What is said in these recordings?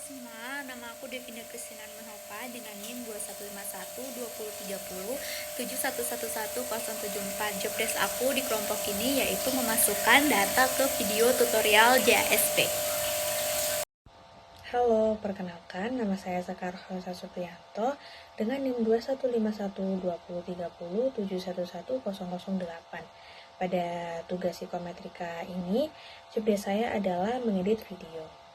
Semua, nama aku Devina Kristina Mehopa dengan NIM 2151 2030 7111074. Job desk aku di kelompok ini yaitu memasukkan data ke video tutorial JASP. Halo, perkenalkan nama saya Sekar Rosa Supriyanto dengan NIM 21512030711008. Pada tugas psikometrika ini, job desk saya adalah mengedit video.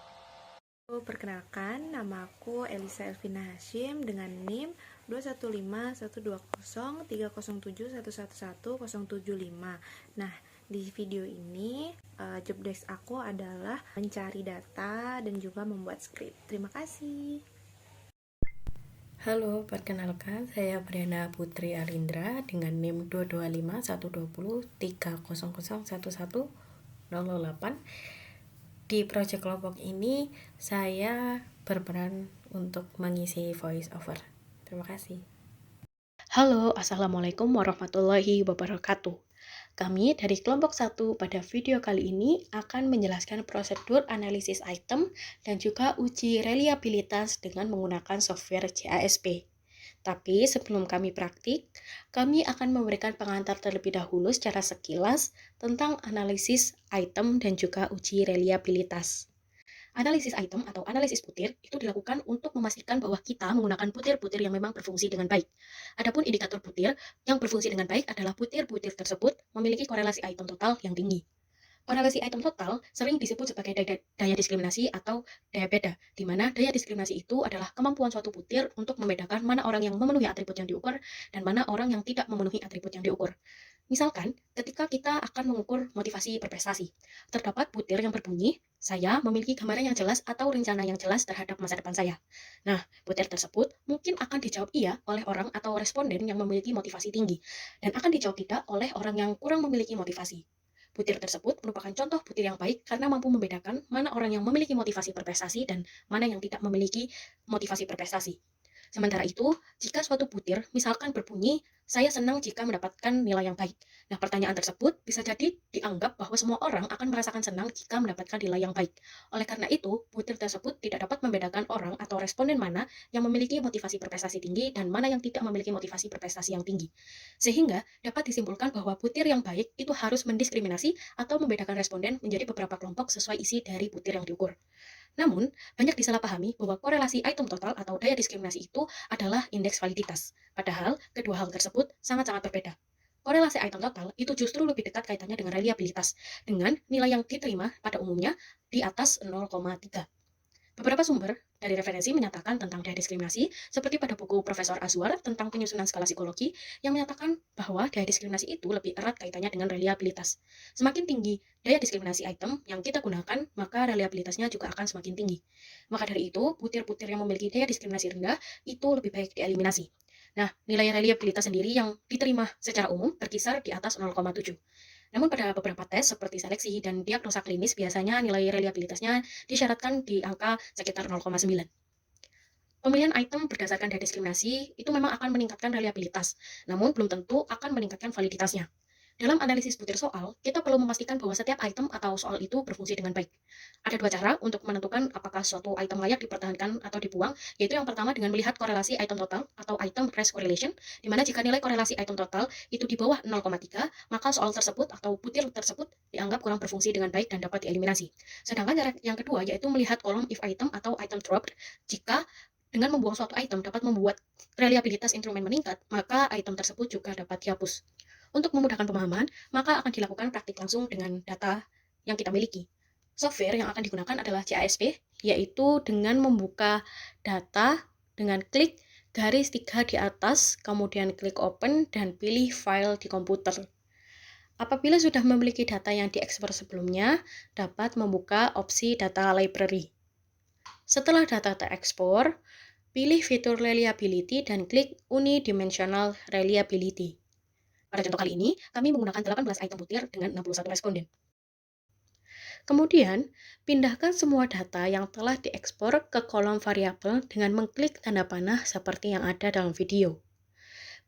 Perkenalkan, nama aku Elisa Elvina Hashim dengan NIM 215120307111075. Nah, di video ini job desk aku adalah mencari data dan juga membuat skrip. Terima kasih. Halo, perkenalkan saya Briana Putri Alindra dengan NIM 225120300111008. Di proyek kelompok ini saya berperan untuk mengisi voice over. Terima kasih. Halo, Assalamualaikum warahmatullahi wabarakatuh. Kami dari kelompok 1 pada video kali ini akan menjelaskan prosedur analisis item dan juga uji reliabilitas dengan menggunakan software JASP. Tapi sebelum kami praktik, kami akan memberikan pengantar terlebih dahulu secara sekilas tentang analisis item dan juga uji reliabilitas. Analisis item atau analisis butir itu dilakukan untuk memastikan bahwa kita menggunakan butir-butir yang memang berfungsi dengan baik. Adapun indikator butir yang berfungsi dengan baik adalah butir-butir tersebut memiliki korelasi item total yang tinggi. Korelasi item total sering disebut sebagai daya diskriminasi atau daya beda, di mana daya diskriminasi itu adalah kemampuan suatu butir untuk membedakan mana orang yang memenuhi atribut yang diukur dan mana orang yang tidak memenuhi atribut yang diukur. Misalkan, ketika kita akan mengukur motivasi berprestasi, terdapat butir yang berbunyi, saya memiliki gambaran yang jelas atau rencana yang jelas terhadap masa depan saya. Nah, butir tersebut mungkin akan dijawab iya oleh orang atau responden yang memiliki motivasi tinggi, dan akan dijawab tidak oleh orang yang kurang memiliki motivasi. Butir tersebut merupakan contoh butir yang baik karena mampu membedakan mana orang yang memiliki motivasi berprestasi dan mana yang tidak memiliki motivasi berprestasi. Sementara itu, jika suatu butir misalkan berbunyi, saya senang jika mendapatkan nilai yang baik. Nah, pertanyaan tersebut bisa jadi dianggap bahwa semua orang akan merasakan senang jika mendapatkan nilai yang baik. Oleh karena itu, butir tersebut tidak dapat membedakan orang atau responden mana yang memiliki motivasi berprestasi tinggi dan mana yang tidak memiliki motivasi berprestasi yang tinggi. Sehingga dapat disimpulkan bahwa butir yang baik itu harus mendiskriminasi atau membedakan responden menjadi beberapa kelompok sesuai isi dari butir yang diukur. Namun, banyak disalahpahami bahwa korelasi item total atau daya diskriminasi itu adalah indeks validitas. Padahal, kedua hal tersebut sangat-sangat berbeda. Korelasi item total itu justru lebih dekat kaitannya dengan reliabilitas, dengan nilai yang diterima pada umumnya di atas 0,3. Beberapa sumber dari referensi menyatakan tentang daya diskriminasi, seperti pada buku Profesor Azwar tentang penyusunan skala psikologi, yang menyatakan bahwa daya diskriminasi itu lebih erat kaitannya dengan reliabilitas. Semakin tinggi daya diskriminasi item yang kita gunakan, maka reliabilitasnya juga akan semakin tinggi. Maka dari itu, butir-butir yang memiliki daya diskriminasi rendah itu lebih baik dieliminasi. Nah, nilai reliabilitas sendiri yang diterima secara umum berkisar di atas 0,7. Namun pada beberapa tes seperti seleksi dan diagnosa klinis biasanya nilai reliabilitasnya disyaratkan di angka sekitar 0,9. Pemilihan item berdasarkan daya diskriminasi itu memang akan meningkatkan reliabilitas, namun belum tentu akan meningkatkan validitasnya. Dalam analisis butir soal, kita perlu memastikan bahwa setiap item atau soal itu berfungsi dengan baik. Ada dua cara untuk menentukan apakah suatu item layak dipertahankan atau dibuang, yaitu yang pertama dengan melihat korelasi item total atau item race correlation, di mana jika nilai korelasi item total itu di bawah 0,3, maka soal tersebut atau butir tersebut dianggap kurang berfungsi dengan baik dan dapat dieliminasi. Sedangkan cara yang kedua yaitu melihat kolom if item atau item dropped, jika dengan membuang suatu item dapat membuat reliabilitas instrumen meningkat, maka item tersebut juga dapat dihapus. Untuk memudahkan pemahaman, maka akan dilakukan praktik langsung dengan data yang kita miliki. Software yang akan digunakan adalah JASP, yaitu dengan membuka data dengan klik garis 3 di atas, kemudian klik open dan pilih file di komputer. Apabila sudah memiliki data yang diekspor sebelumnya, dapat membuka opsi data library. Setelah data terekspor, pilih fitur reliability dan klik unidimensional reliability. Pada contoh kali ini, kami menggunakan 18 item butir dengan 61 responden. Kemudian, pindahkan semua data yang telah diekspor ke kolom variabel dengan mengklik tanda panah seperti yang ada dalam video.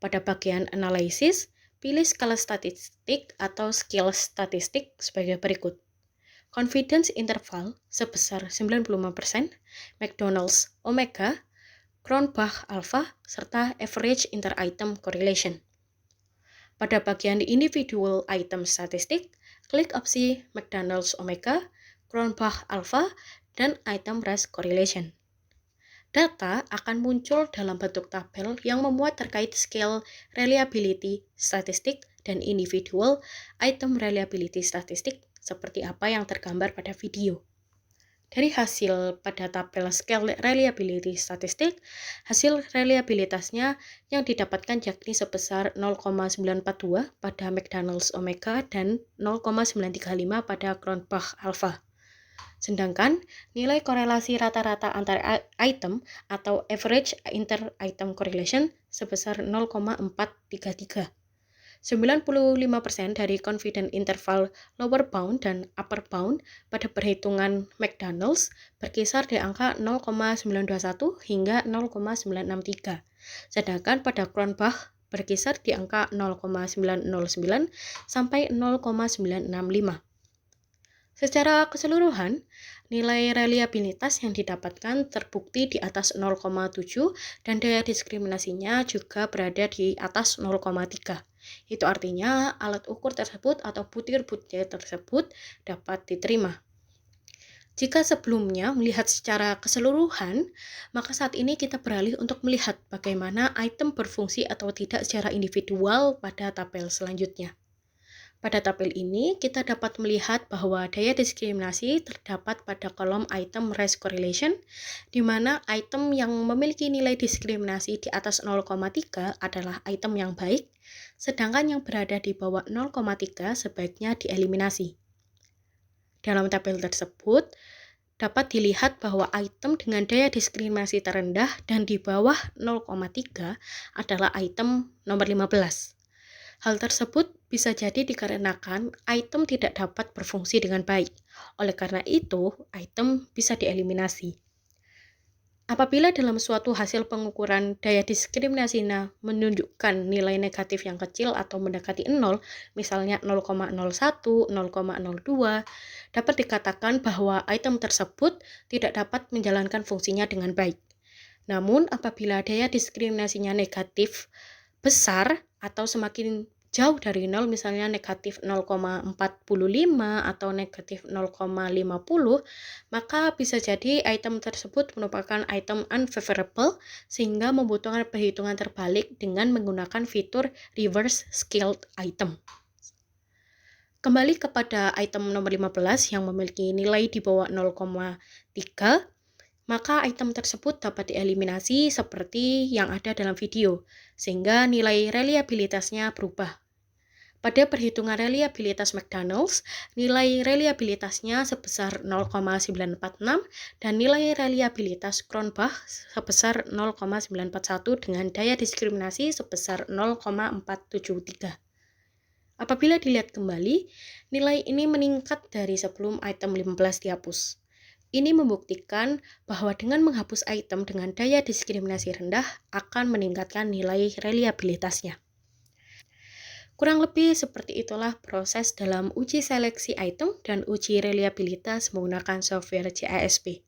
Pada bagian analisis, pilih skala statistik atau skill statistik sebagai berikut. confidence interval sebesar 95%, McDonald's omega, Cronbach alpha, serta average inter-item correlation. Pada bagian individual item statistik, klik opsi McDonald's omega, Cronbach alpha, dan item race correlation. Data akan muncul dalam bentuk tabel yang memuat terkait scale reliability statistik dan individual item reliability statistik seperti apa yang tergambar pada video. Dari hasil pada tabel scale reliability statistik, hasil reliabilitasnya yang didapatkan yakni sebesar 0,942 pada McDonald's omega dan 0,935 pada Cronbach alpha. Sedangkan nilai korelasi rata-rata antar item atau average inter-item correlation sebesar 0,433. 95% dari confident interval lower bound dan upper bound pada perhitungan McDonald's berkisar di angka 0,921 hingga 0,963. Sedangkan pada Cronbach berkisar di angka 0,909 sampai 0,965. Secara keseluruhan, nilai reliabilitas yang didapatkan terbukti di atas 0,7 dan daya diskriminasinya juga berada di atas 0,3. Itu artinya alat ukur tersebut atau butir-butir tersebut dapat diterima. Jika sebelumnya melihat secara keseluruhan, maka saat ini kita beralih untuk melihat bagaimana item berfungsi atau tidak secara individual pada tabel selanjutnya. Pada tabel ini, kita dapat melihat bahwa daya diskriminasi terdapat pada kolom item race correlation, di mana item yang memiliki nilai diskriminasi di atas 0,3 adalah item yang baik, sedangkan yang berada di bawah 0,3 sebaiknya dieliminasi. Dalam tabel tersebut, dapat dilihat bahwa item dengan daya diskriminasi terendah dan di bawah 0,3 adalah item nomor 15. Hal tersebut bisa jadi dikarenakan item tidak dapat berfungsi dengan baik. Oleh karena itu, item bisa dieliminasi. Apabila dalam suatu hasil pengukuran daya diskriminasinya menunjukkan nilai negatif yang kecil atau mendekati 0, misalnya 0,01, 0,02, dapat dikatakan bahwa item tersebut tidak dapat menjalankan fungsinya dengan baik. Namun, apabila daya diskriminasinya negatif besar atau semakin jauh dari 0, misalnya negatif 0,45 atau negatif 0,50, maka bisa jadi item tersebut merupakan item unfavorable sehingga membutuhkan perhitungan terbalik dengan menggunakan fitur reverse scaled item. Kembali kepada item nomor 15 yang memiliki nilai di bawah 0,3, maka item tersebut dapat dieliminasi seperti yang ada dalam video, sehingga nilai reliabilitasnya berubah. Pada perhitungan reliabilitas McDonald's, nilai reliabilitasnya sebesar 0,946 dan nilai reliabilitas Cronbach sebesar 0,941 dengan daya diskriminasi sebesar 0,473. Apabila dilihat kembali, nilai ini meningkat dari sebelum item 15 dihapus. Ini membuktikan bahwa dengan menghapus item dengan daya diskriminasi rendah akan meningkatkan nilai reliabilitasnya. Kurang lebih seperti itulah proses dalam uji seleksi item dan uji reliabilitas menggunakan software CASP.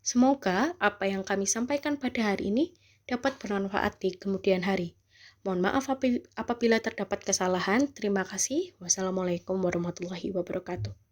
Semoga apa yang kami sampaikan pada hari ini dapat bermanfaat di kemudian hari. Mohon maaf apabila terdapat kesalahan. Terima kasih. Wassalamualaikum warahmatullahi wabarakatuh.